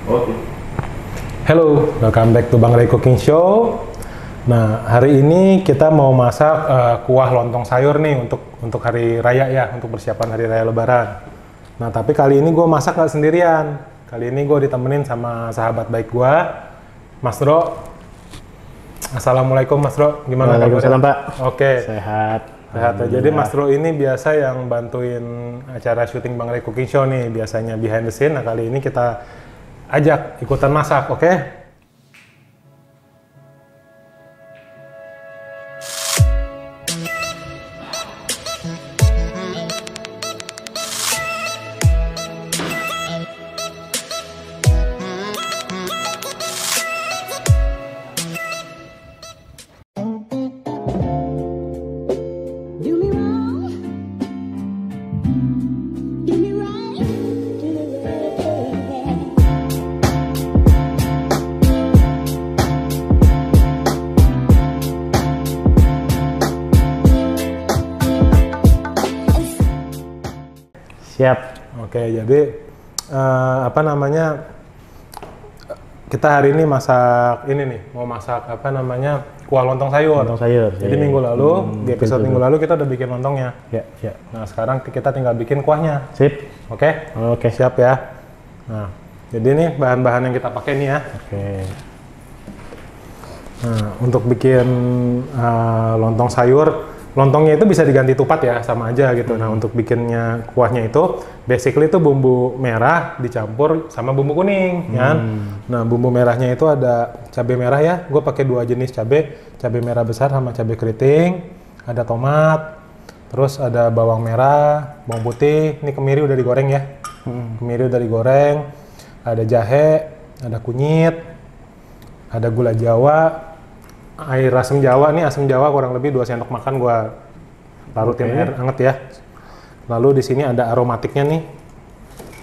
Oke. Hello, welcome back to Bang Ray Cooking Show. Nah, hari ini kita mau masak kuah lontong sayur nih untuk hari raya ya, untuk persiapan hari raya Lebaran. Nah, tapi kali ini gue masak nggak sendirian. Kali ini gue ditemenin sama sahabat baik gue, Mas Dro. Assalamualaikum Mas Dro, gimana kabarnya? Waalaikumsalam Pak. Oke. Sehat. Sehat ya. Jadi Mas Dro ini biasa yang bantuin acara syuting Bang Ray Cooking Show nih, biasanya behind the scene. Nah, kali ini kita ajak ikutan masak, oke? Siap. Oke, jadi apa namanya, kita hari ini masak ini nih, mau masak apa namanya, kuah lontong sayur. Lontong sayur. Jadi minggu lalu, di episode minggu lalu kita udah bikin lontongnya. Ya, ya. Nah, sekarang kita tinggal bikin kuahnya. Sip. Oke? Oke. Siap ya. Nah, jadi nih bahan-bahan yang kita pakai nih ya. Oke. Nah, untuk bikin lontong sayur, lontongnya itu bisa diganti tupat ya, sama aja gitu. Nah, untuk bikinnya kuahnya itu, basically itu bumbu merah dicampur sama bumbu kuning, kan? Nah, bumbu merahnya itu ada cabai merah ya. Gue pakai 2 jenis cabai merah besar sama cabai keriting. Ada tomat, terus ada bawang merah, bawang putih. Ini kemiri udah digoreng ya. Kemiri udah digoreng. Ada jahe, ada kunyit, ada gula Jawa. Air asam Jawa nih, asam Jawa kurang lebih 2 sendok makan gua larutin air hangat ya. Lalu di sini ada aromatiknya nih.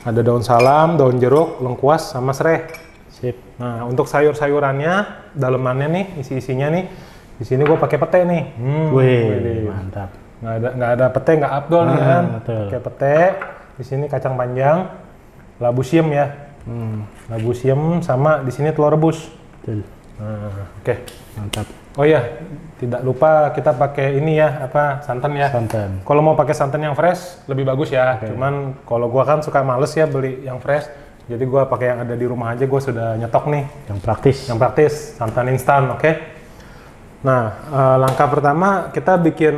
Ada daun salam, daun jeruk, lengkuas sama serai. Sip. Nah, untuk sayur-sayurannya, dalemannya nih, isi-isinya nih. Di sini gua pakai pete nih. Wih, mantap. Nggak ada pete, nggak afdol nih kan. Betul. Pakai pete. Di sini kacang panjang, labu siam ya. Labu siam sama di sini telur rebus. Betul. Nah, oke. Mantap. Oh iya, tidak lupa kita pakai ini ya, apa, santan ya. Santan. Kalau mau pakai santan yang fresh lebih bagus ya. Cuman kalau gua kan suka males ya beli yang fresh. Jadi gua pakai yang ada di rumah aja, gua sudah nyetok nih. Yang praktis. Yang praktis, santan instan, oke. Nah, langkah pertama kita bikin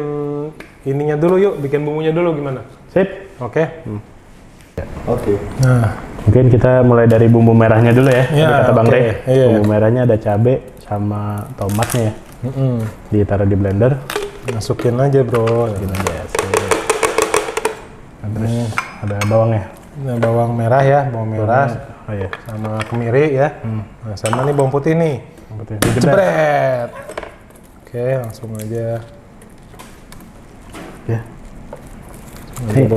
ininya dulu yuk, bikin bumbunya dulu gimana? Sip. Oke. Oke. Nah, Mungkin kita mulai dari bumbu merahnya dulu ya. Iya, Tadi kata Bang oke. Ray. Iya. Bumbu merahnya ada cabai sama tomatnya ya. Ditaruh di blender. masukin aja bro. Gini aja. Sip. Nah, terus ada bawangnya. Nah, bawang merah ya, bawang merah Oh iya. sama kemiri ya. Nah, sama nih bawang putih nih. Betul. Jebret. Oke, langsung aja. Ya.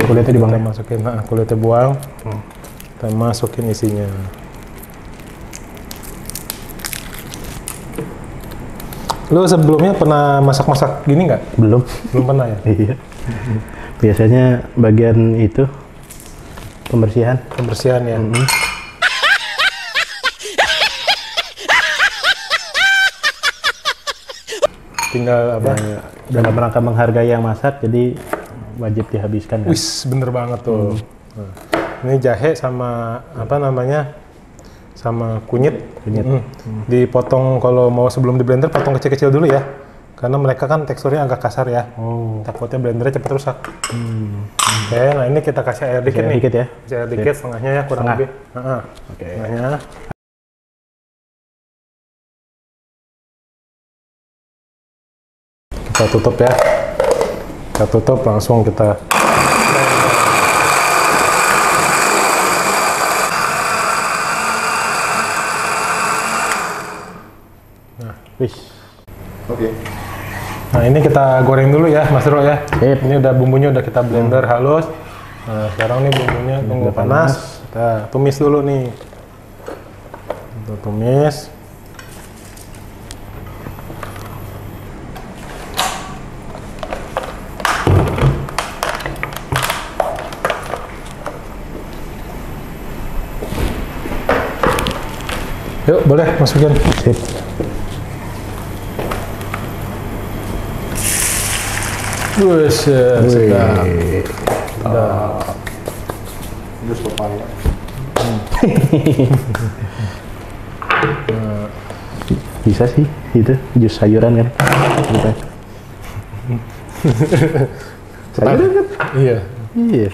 Kulitnya dibuang Kita ya? masukin, nah, kulitnya buang. Kita masukin isinya. Lu sebelumnya pernah masak-masak gini nggak? Belum. Belum pernah ya? Iya. Biasanya bagian itu pembersihan. Pembersihan ya? Tinggal apa? Dalam rangka menghargai yang masak, jadi wajib dihabiskan. Kan? Wis, bener banget tuh. Nah, ini jahe sama apa namanya? Sama kunyit. Dipotong kalau mau sebelum di blender, potong kecil-kecil dulu ya. Karena mereka kan teksturnya agak kasar ya. Takutnya blendernya cepet rusak. Oke, nah ini kita kasih air dikit nih. Dikit ya. Kasih air dikit, setengahnya ya kurang Setengah. lebih. Oke. Setengahnya. Kita tutup ya. Kita tutup, langsung kita. Wis. Oke. Nah, ini kita goreng dulu ya, Mas Ro ya. Sip. Ini udah bumbunya udah kita blender halus. Nah, sekarang nih bumbunya tunggu Udah panas. Kita tumis dulu nih. Kita tumis. Yuk, boleh masukin. Sip. Buset, sedap. Jus papaya. Bisa sih, itu jus sayuran kan. Gitu. Sayuran kan? Iya. Iya,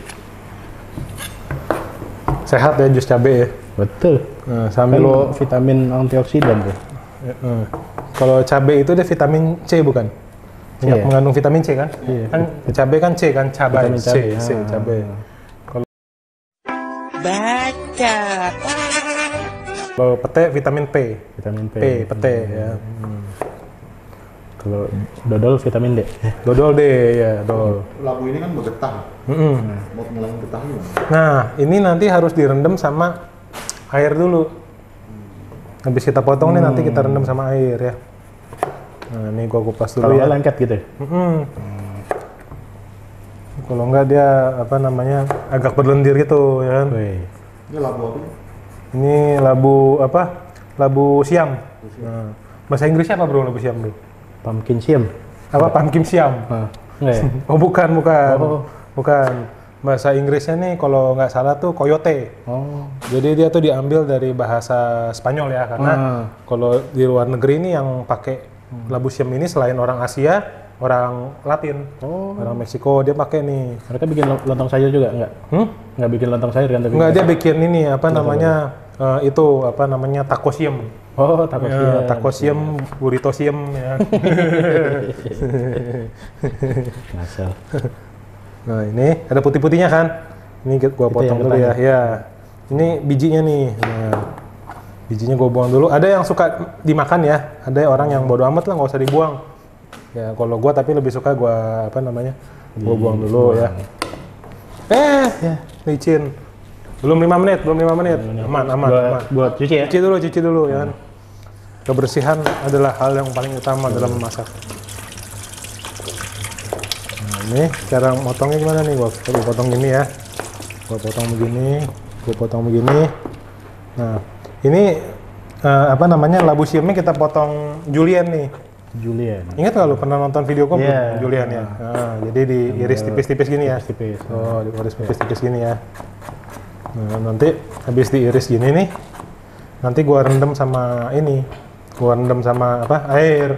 Sehat ya jus cabe ya. betul. Nah, Sambil sambil vitamin antioksidan tuh. kalau cabe itu dia vitamin C bukan? Minyak Iya. mengandung vitamin C kan? Iya. Kan cabe kan C kan, cabai. Vitamin C, cabe. C, cabe. Kalau pete vitamin P. Vitamin P. P, pete ya. Kalau dodol vitamin D. Dodol deh ya, dodol. Labu ini kan mau getah. Mau ngilangin getahnya. Nah, ini nanti harus direndam sama air dulu. Habis kita potong nih nanti kita rendam sama air ya. Nah, ini gua kupas dulu Kalau ya. nggak lengket gitu ya? Kalau enggak dia apa namanya agak berlendir gitu ya kan. Wih. Ini labu apa? Ini labu apa? Labu siam. Nah, bahasa Inggrisnya apa bro labu siam bro? Pumpkin siam. Apa pumpkin siam? Nah, enggak ya? Oh bukan, bukan. Oh. Bukan. Bahasa Inggrisnya nih kalau nggak salah tuh coyote. Oh. Jadi dia tuh diambil dari bahasa Spanyol ya karena kalau di luar negeri ini yang pakai labu siam ini selain orang Asia, orang Latin, orang Meksiko dia pakai nih. Mereka bikin lontong sayur juga enggak? Nggak bikin lontong sayur kan? Tapi Enggak, dia bikin ini apa namanya itu apa namanya taco siam. Oh, takut Ya, taco siam, burrito siam ya. Ngasal. Nah ini ada putih-putihnya kan? Ini gua potong yang dulu ya. ketanya. Ya, ini bijinya nih. Nah, bijinya gua buang dulu. Ada yang suka dimakan ya. Ada orang yang bodo amat lah nggak usah dibuang. Ya kalau gua tapi lebih suka gua apa namanya? Gua buang dulu ya. Licin. Belum 5 menit, belum 5 menit. Aman, aman, aman. Buat cuci ya? Cuci dulu ya kan. Kebersihan adalah hal yang paling utama dalam memasak. Nah, ini cara motongnya gimana nih? Gua potong gini ya. Gua potong begini, gua potong begini. Nah, ini apa namanya? Labu siamnya kita potong julienne nih. Julian. Ingat nggak lu pernah nonton video gua Iya. julienne ya? Nah, jadi diiris tipis-tipis gini ya. Tipis. Oh, diiris tipis-tipis gini ya. Nah, nanti habis diiris gini nih, nanti gua rendam sama ini. Gua rendam sama apa? Air.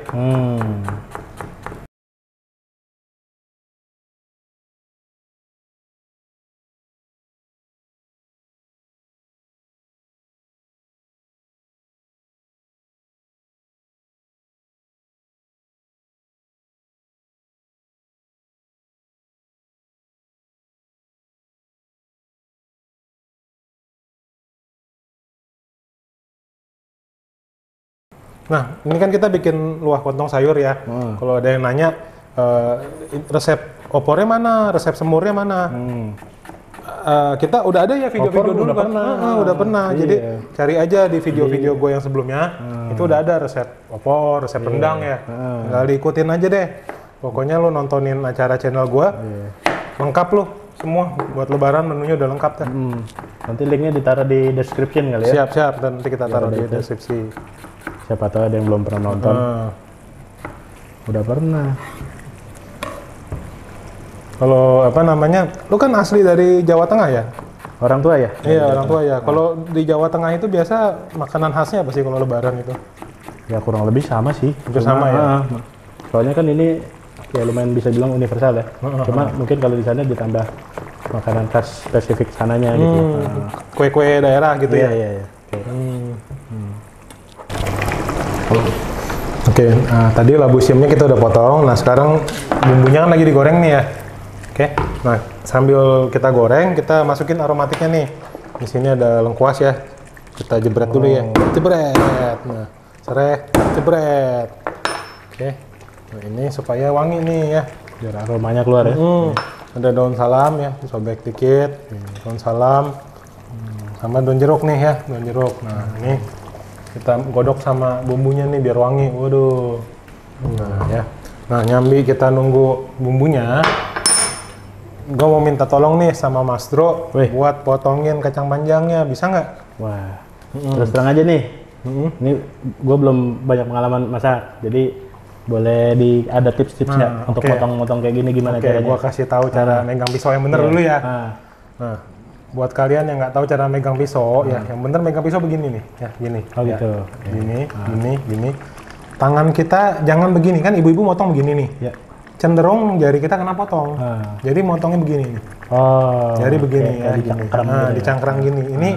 Nah, ini kan kita bikin luah kontong sayur ya. Kalau ada yang nanya resep opornya mana, resep semurnya mana, kita udah ada ya video-video Opor dulu udah kan. pernah. Udah pernah. Iya. Jadi cari aja di video-video gue yang sebelumnya. Itu udah ada resep opor, resep rendang ya. Tinggal diikutin aja deh. Pokoknya lo nontonin acara channel gue, lengkap lo semua. Buat lebaran menunya udah lengkap kan. Nanti linknya ditaruh di description kali ya? Siap-siap, dan nanti kita taruh di deskripsi. Siapa tahu ada yang belum pernah nonton. Udah pernah. Kalau apa namanya, lu kan asli dari Jawa Tengah ya? Orang tua ya? Iya, orang tua ya. Kalau di Jawa Tengah itu biasa makanan khasnya apa sih kalau lebaran itu? Ya kurang lebih sama sih. Hampir sama ya? Soalnya kan ini ya lumayan bisa bilang universal ya. Cuma mungkin kalau di sana ditambah makanan khas spesifik sananya gitu. Kue-kue daerah gitu Iya, ya? iya, iya. Oke, nah, tadi labu siamnya kita udah potong. Nah, sekarang bumbunya kan lagi digoreng nih ya. Oke, nah sambil kita goreng, kita masukin aromatiknya nih. Di sini ada lengkuas ya. Kita jebret dulu ya. Jebret. Nah, serai, jebret. Oke. Nah, ini supaya wangi nih ya. Biar aromanya keluar ya. Ada daun salam ya, sobek dikit. Daun salam. Sama daun jeruk nih ya, daun jeruk. Nah, ini kita godok sama bumbunya nih biar wangi. Waduh. Nah, ya. Nah, nyambi kita nunggu bumbunya. Gue mau minta tolong nih sama Mas Dro buat potongin kacang panjangnya, bisa nggak? Wah, terus terang aja nih. Ini gue belum banyak pengalaman masak, jadi boleh ada tips-tips nggak untuk motong-motong kayak gini gimana caranya? Gue kasih tahu cara megang pisau yang bener dulu ya. Nah, buat kalian yang nggak tahu cara megang pisau, ya yang bener megang pisau begini nih, ya gini. Oh ya. gitu. Gini. Tangan kita jangan begini kan, ibu-ibu motong begini nih. Ya. Cenderung jari kita kena potong. Jadi motongnya begini nih. Oh. Jadi begini ya, dicangkrang gini.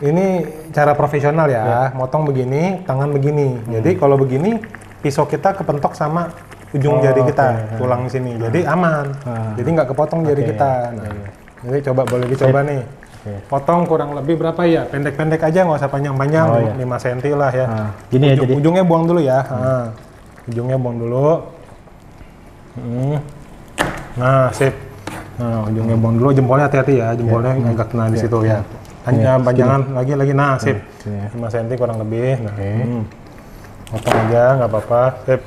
Ini cara profesional ya. Motong begini, tangan begini. Jadi kalau begini pisau kita kepentok sama ujung jari kita, tulang sini. Jadi aman. Jadi nggak kepotong jari kita. Nah, jadi boleh dicoba nih. Potong kurang lebih berapa ya? Pendek-pendek aja, nggak usah panjang-panjang. 5 cm lah ya. Gini ya jadi. Ujungnya buang dulu ya. Ujungnya buang dulu. Nah, sip. Nah, ujungnya buang dulu. Jempolnya hati-hati ya. Jempolnya agak kena di situ ya. Panjangan lagi. Nah, sip. 5 cm kurang lebih. Nah, potong aja, nggak apa-apa. Sip.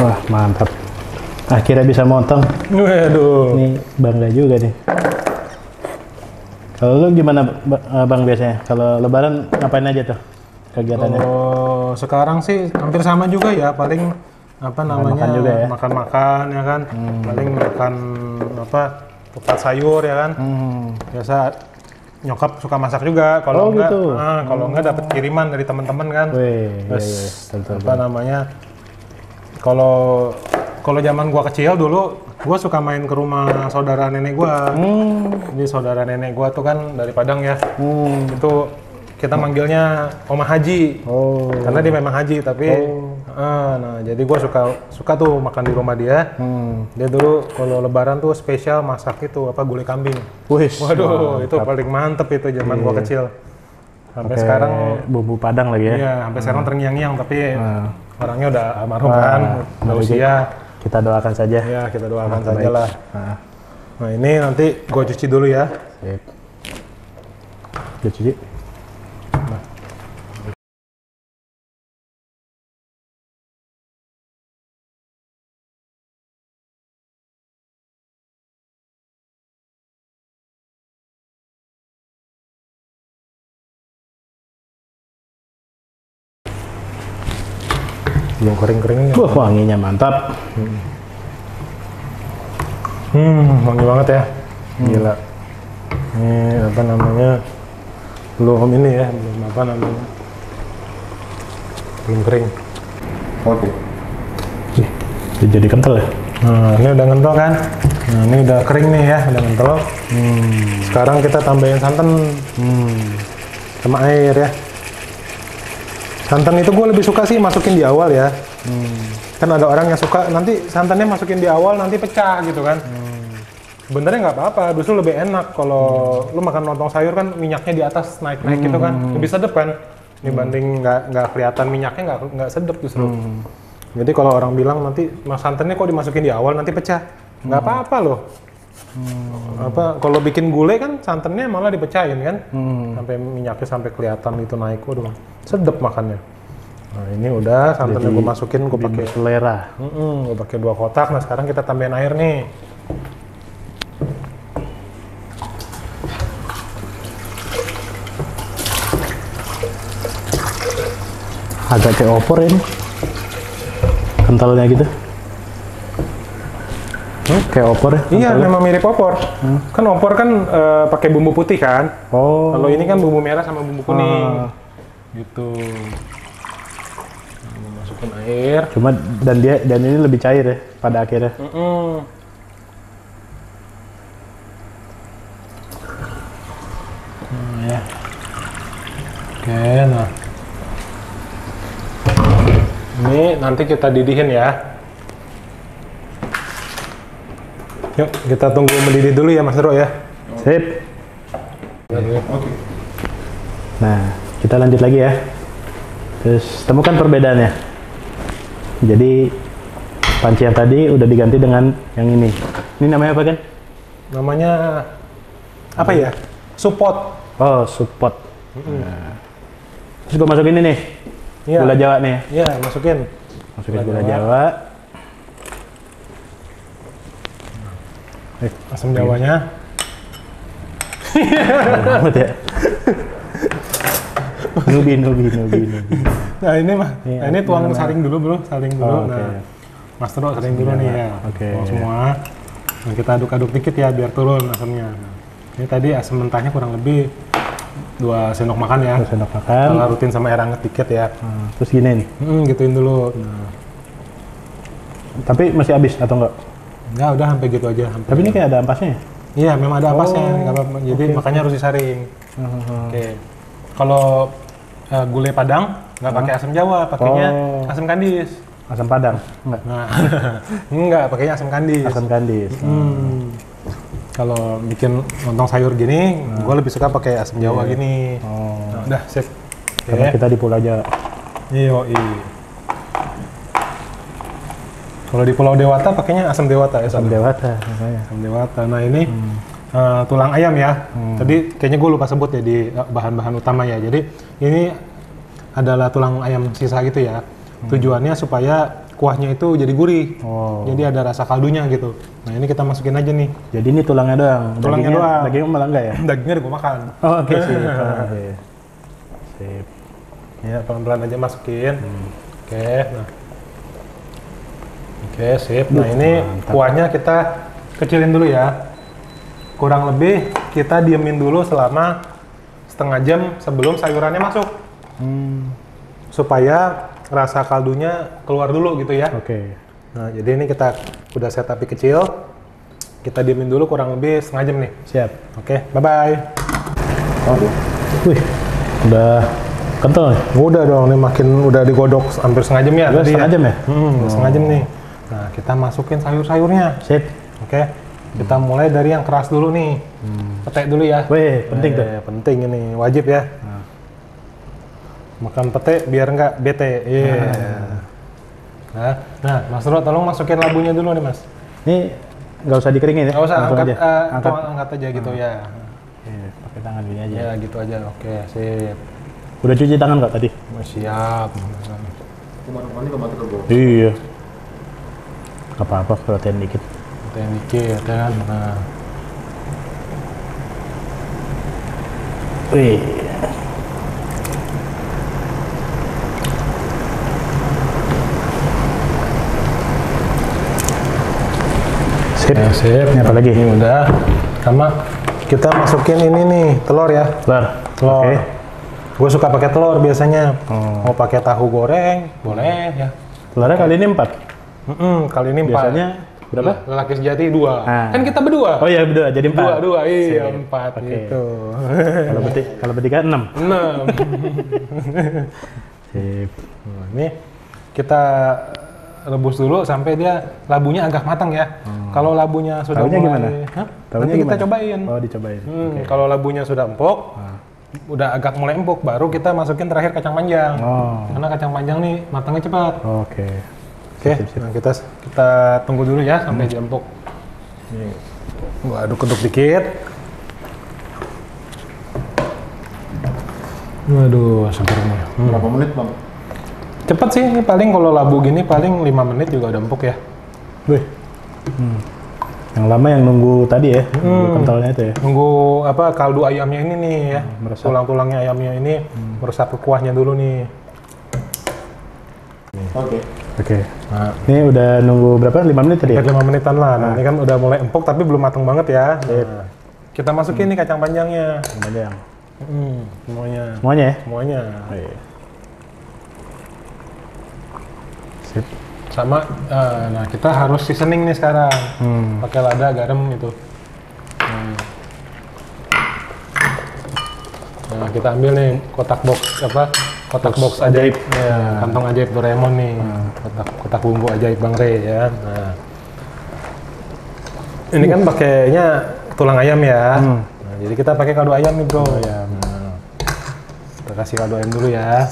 Wah, mantap. Akhirnya bisa motong. Waduh. Ini bangga juga nih. Kalau lu gimana Bang biasanya? Kalau lebaran ngapain aja tuh kegiatannya? Oh, sekarang sih hampir sama juga ya, paling Makan juga ya? makan ya kan, paling makan kupat sayur ya kan. Biasa nyokap suka masak juga, kalau enggak dapat kiriman dari teman-teman kan. Terus kalau zaman gua kecil dulu, gua suka main ke rumah saudara nenek gua. Jadi saudara nenek gua tuh kan dari Padang ya. Itu kita manggilnya Oma Haji. Karena dia memang haji, tapi nah jadi gua suka tuh makan di rumah dia. Dia dulu kalau lebaran tuh spesial masak itu gulai kambing. Waduh, itu paling mantep itu zaman gua kecil. Sampai sekarang bumbu Padang lagi ya. Iya, sampai sekarang terngiang-ngiang, tapi orangnya udah almarhum kan, udah usia. Kita doakan saja. Ya, kita doakan saja lah. Nah, ini nanti gue cuci dulu ya. Sip. Gue cuci. Belum kering-keringnya. Wanginya mantap. Wangi banget ya. Gila. Ini belum ini ya, belum kering. Oke. Jadi kental ya? Nah, ini udah kental kan? Nah, ini udah kering nih ya, udah kental. Sekarang kita tambahin santan sama air ya. Santan itu gue lebih suka sih masukin di awal ya. Kan ada orang yang suka nanti santannya masukin di awal nanti pecah gitu kan. Sebenarnya nggak apa-apa, justru lebih enak kalau lu makan lontong sayur kan minyaknya di atas naik-naik gitu kan, lebih sedep kan. Dibanding nggak kelihatan minyaknya nggak sedep justru. Jadi kalau orang bilang nanti santannya kok dimasukin di awal nanti pecah, nggak apa-apa loh. Kalau bikin gulai kan santannya malah dipecahin kan, sampai minyaknya sampai kelihatan itu naik, waduh sedep makannya. Nah ini udah santannya gue masukin, gue pakai selera. Gue pakai 2 kotak. Nah sekarang kita tambahin air nih. Agak kayak opor ini, kentalnya gitu. Kayak opor ya? Iya, memang mirip opor. Kan opor kan pakai bumbu putih kan. Kalau ini kan bumbu merah sama bumbu kuning. Gitu. Nah, masukin air. Cuma dan ini lebih cair ya pada akhirnya. Ya. Oke, nah. Ini nanti kita didihin ya. Yuk, kita tunggu mendidih dulu ya Mas Dro ya. Sip. Oke. Nah, kita lanjut lagi ya. Terus temukan perbedaannya. Jadi panci yang tadi udah diganti dengan yang ini. Ini namanya apa kan? Namanya apa ya? Support. Oh, support. Nah. Terus gue masukin ini nih. Iya. Gula Jawa nih. Iya, masukin. Masukin gula Jawa. Asam Jawanya. Banget ya. Nubi. Nah ini mah, Iya, nah, ini tuang saring dulu bro, saring dulu. Oh, oke. Nah, Mas Tro saring dulu nih ya. Oke. Tuang semua. Nah, kita aduk-aduk dikit ya biar turun asamnya. Nah, ini tadi asam mentahnya kurang lebih 2 sendok makan ya. 2 sendok makan. Kalau rutin sama air hangat dikit ya. Terus gini nih. Gituin dulu. Nah, Tapi masih habis atau enggak? enggak, udah sampai gitu aja. Tapi ini kayak ada ampasnya ya? Iya, memang ada ampasnya, Oh, nggak apa-apa. Jadi oke. makanya harus disaring. Oke. Kalau gulai Padang nggak pakai asam Jawa, pakainya Oh. asam kandis. Asam Padang? Enggak. Nah, enggak, pakainya asam kandis. Asam kandis. Kalau bikin lontong sayur gini, gue lebih suka pakai asam Jawa gini. Oh. Nah, udah sip. Karena Oke. kita di Pulau Jawa. Iya. Kalau di Pulau Dewata pakainya asam Dewata ya. Asam Sam? Dewata makanya. Asam Dewata. Nah ini tulang ayam ya. Tadi kayaknya gue lupa sebut ya di bahan-bahan utama ya. Jadi ini adalah tulang ayam sisa gitu ya. Tujuannya supaya kuahnya itu jadi gurih. Oh. Jadi ada rasa kaldunya gitu. Nah ini kita masukin aja nih. Jadi ini tulangnya doang. Tulangnya doang. Dagingnya malah enggak ya? Dagingnya udah gue makan. Oh, oke sih. Oke. Sip. Ya pelan-pelan aja masukin. Oke. Nah. Oke sip. Nah ini kuahnya kita kecilin dulu ya. Kurang lebih kita diemin dulu selama setengah jam sebelum sayurannya masuk. Supaya rasa kaldunya keluar dulu gitu ya. Oke. Nah, jadi ini kita udah set api kecil. Kita diemin dulu kurang lebih setengah jam nih. Siap. Oke, bye-bye. Oh. Wih. Udah kental nih. Udah dong, nih makin udah digodok hampir setengah jam ya. Udah tadi setengah jam ya? Setengah jam nih. Nah, kita masukin sayur-sayurnya. Sip. Oke. Kita mulai dari yang keras dulu nih. Pete dulu ya. Wih, penting tuh. Penting ini, wajib ya. Makan pete biar nggak bete. Iya. Nah, Mas Ro, tolong masukin labunya dulu nih, Mas. Ini nggak usah dikeringin ya? Nggak usah, Langsung angkat, aja. Angkat. angkat aja gitu ya. Oke, pakai tangan gini aja. Ya, gitu aja. Oke, sip. Udah cuci tangan nggak tadi? Siap. Kuman-kuman ini mati ke bawah. Iya. Gak apa-apa, kelihatan dikit. Yang dikit ya kan. Nah. Wih. Sip. Ya, sip. Ini apa lagi? Ini udah. Sama kita masukin ini nih, telur ya. Telur. Telur. Oke. Gue suka pakai telur biasanya. Mau pakai tahu goreng, boleh ya. Telurnya kali ini 4. Kali ini 4. Biasanya berapa? Lelaki sejati 2. Ah. Kan kita berdua. Oh iya, berdua jadi 4. Dua, iya, Sip. 4 Oke. gitu. Kalau bertiga 6. 6. Sip. Nah, ini kita rebus dulu sampai dia labunya agak matang ya. Kalau labunya sudah Taunya mulai, gimana? Hah? Taunya Nanti kita gimana? cobain. Oh, dicobain. Oke. Kalau labunya sudah empuk, udah agak mulai empuk, baru kita masukin terakhir kacang panjang. Oh. Karena kacang panjang nih matangnya cepat. Oke. Oke, nah kita tunggu dulu ya sampai dia empuk. Nih, gua aduk-aduk dikit. Waduh, segernya. Berapa menit bang? Cepet sih, ini paling kalau labu gini paling 5 menit juga udah empuk ya. Wih. Yang lama yang nunggu tadi ya, nunggu kentalnya itu ya. Nunggu apa kaldu ayamnya ini nih ya. meresap. Tulang-tulangnya ayamnya ini meresap ke kuahnya dulu nih. Oke. Oke. Nah, Ini udah nunggu berapa? 5 menit tadi ya? hampir 5 menitan lah. Nah, ini kan udah mulai empuk tapi belum matang banget ya. Nah, kita masukin nih kacang panjangnya. Panjang. Semuanya. Semuanya ya? Semuanya. Oke. Sip. Sama, nah kita harus seasoning nih sekarang. Pakai lada, garam gitu. Nah, kita ambil nih kotak box apa? Kotak box ajaib, ya, kantong ajaib Doraemon nih. Kotak bumbu ajaib Bang Re ya. Nah, ini kan pakainya tulang ayam ya. Nah, jadi kita pakai kaldu ayam nih bro. Nah, kita kasih kaldu ayam dulu ya.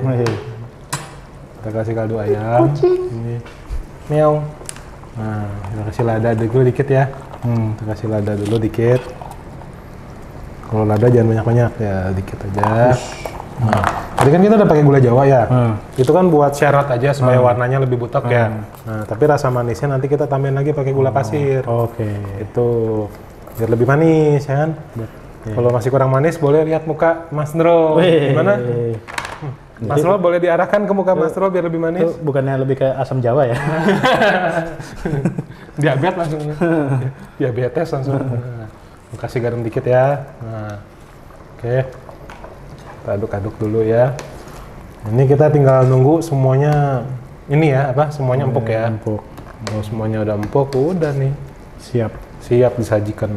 Wih. Kita kasih kaldu ayam. Ini. Meow. Nah, kita kasih lada dulu dikit ya. Kita kasih lada dulu dikit. Kalau lada jangan banyak-banyak ya, dikit aja. Nah, Tadi kan kita udah pakai gula Jawa ya. Itu kan buat syarat aja supaya warnanya lebih butek ya. Nah, tapi rasa manisnya nanti kita tambahin lagi pakai gula pasir. Oke. Itu biar lebih manis ya kan. Kalau masih kurang manis boleh lihat muka Mas Ndro. Gimana? Mas Ndro boleh diarahkan ke muka Mas Ndro biar lebih manis. Itu bukannya lebih ke asam Jawa ya? Diabetes langsung. Diabetes langsung. Nah, kasih garam dikit ya. Nah, oke. Kita aduk-aduk dulu ya. Ini kita tinggal nunggu semuanya ini ya, semuanya empuk ya. Empuk. Kalau semuanya udah empuk, udah nih. Siap disajikan.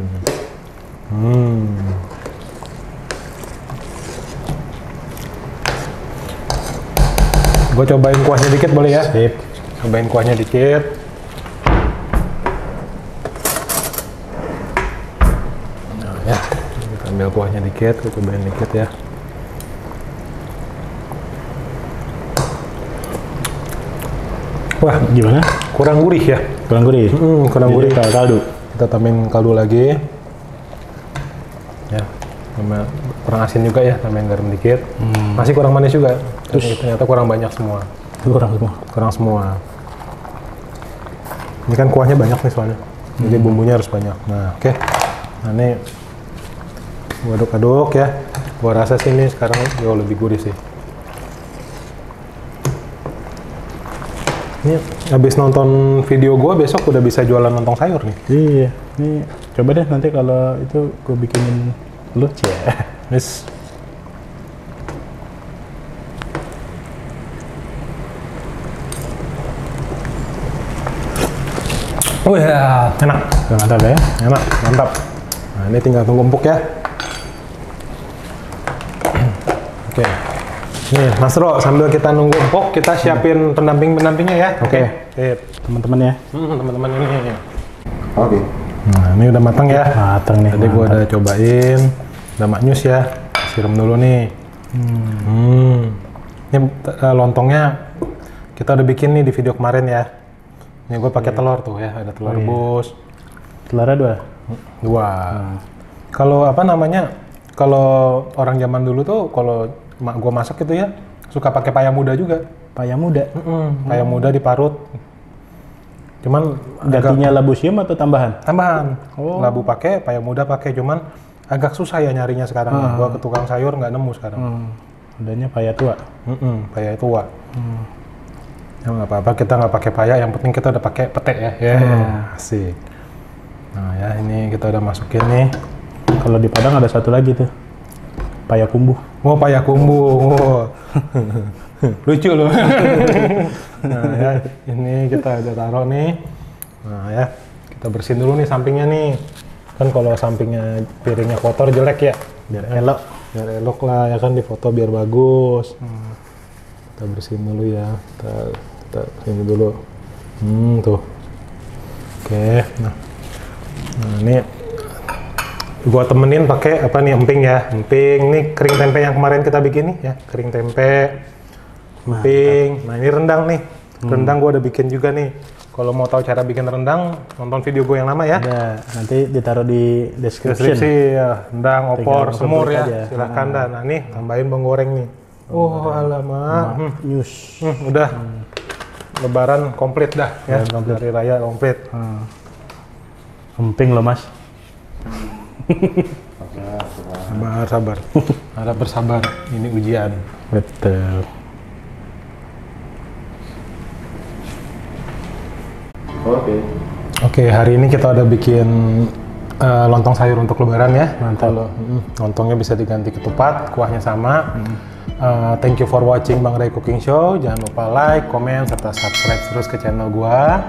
Gue cobain kuahnya dikit boleh ya? Sip. Cobain kuahnya dikit. Nah, ya, kita ambil kuahnya dikit, kita cobain dikit ya. Wah, Gimana? kurang gurih ya? Kurang gurih? Kurang gurih. Jadi kaldu. Kita tambahin kaldu lagi. Ya, kurang asin juga ya, tambahin garam dikit. Masih kurang manis juga. Ternyata kurang banyak semua. Kurang semua. Ini kan kuahnya banyak nih soalnya. Jadi bumbunya harus banyak. Nah, oke. Nah, ini gua aduk-aduk ya. Gua rasa sih ini sekarang jauh lebih gurih sih. Ini habis nonton video gua besok udah bisa jualan lontong sayur nih. Iya. Ini coba deh nanti kalau itu gue bikinin lu ya. Yes. Oh ya, enak. Mantap ya? Enak, mantap. Nah, ini tinggal tunggu empuk ya. Oke. Nih, Mas Ro, sambil kita nunggu empuk, kita siapin pendamping-pendampingnya ya. Oke. Sip. Teman-teman ya. Teman-teman ini. Oke. Nah, ini udah matang ya. Matang nih. Tadi gua udah cobain. Udah maknyus ya. Siram dulu nih. Ini lontongnya kita udah bikin nih di video kemarin ya. Ini gue pakai telur tuh ya, ada telur rebus. Telurnya 2? 2. Kalau apa namanya? Kalau orang zaman dulu tuh kalau mak gue masak gitu ya, suka pakai paya muda juga. Paya muda? Paya muda diparut. Cuman Gantinya labu siam atau tambahan? tambahan. Labu pakai, paya muda pakai, cuman agak susah ya nyarinya sekarang. Gua ke tukang sayur nggak nemu sekarang. Adanya paya tua. Paya tua. Ya nggak apa-apa, kita nggak pakai paya, yang penting kita udah pakai pete ya. Asik. Nah ya, ini kita udah masukin nih. Kalau di Padang ada satu lagi tuh, paya kumbu. Oh, paya kumbu. Lucu loh. Nah ya, ini kita udah taruh nih. Nah ya, kita bersihin dulu nih sampingnya nih. Kan kalau sampingnya piringnya kotor jelek ya. Biar elok lah ya kan, di foto biar bagus. Kita bersihin dulu ya. Kita bersihin dulu. Tuh. Oke. Nah ini gua temenin pakai apa nih, emping ya. Emping ini kering tempe yang kemarin kita bikin nih ya. Kering tempe. Emping. Nah ini rendang nih. Rendang gua udah bikin juga nih. Kalau mau tahu cara bikin rendang, nonton video gue yang lama ya. Ada, nanti ditaruh di description. Ya. Rendang, opor, semur ya. aja. Silahkan dah. Nah nih, tambahin bawang goreng nih. Oh alamak. News. Udah. Lebaran komplit dah ya. Hari raya komplit. Emping loh mas. Sabar. Harap bersabar. Ini ujian. Betul. Oke, hari ini kita udah bikin lontong sayur untuk lebaran ya. Mantap. Lontongnya bisa diganti ketupat, kuahnya sama. Thank you for watching Bang Ray Cooking Show. Jangan lupa like, comment, serta subscribe terus ke channel gua.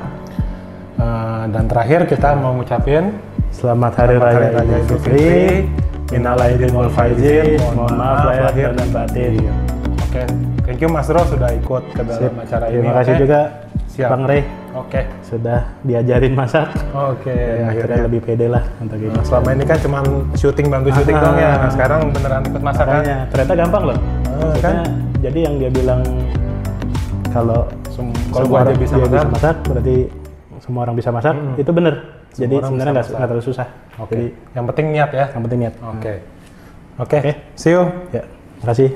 Dan terakhir kita mau ngucapin Selamat Hari Raya Idul Fitri. Minal aidin wal faizin. Mohon maaf lahir dan batin. Oke, thank you Mas Ro sudah ikut ke dalam acara ini. Terima kasih juga Bang Ray. Oke. Sudah diajarin masak. Oke. Akhirnya lebih pede lah untuk ini. Selama ini kan cuma bantu syuting dong ya. Nah, sekarang beneran ikut masak kan? Ternyata gampang loh. Kan? Jadi yang dia bilang kalau gua aja bisa masak, berarti semua orang bisa masak, itu bener. Jadi sebenarnya nggak terlalu susah. Oke. Jadi yang penting niat ya. Yang penting niat. Oke. See you. Ya, terima kasih.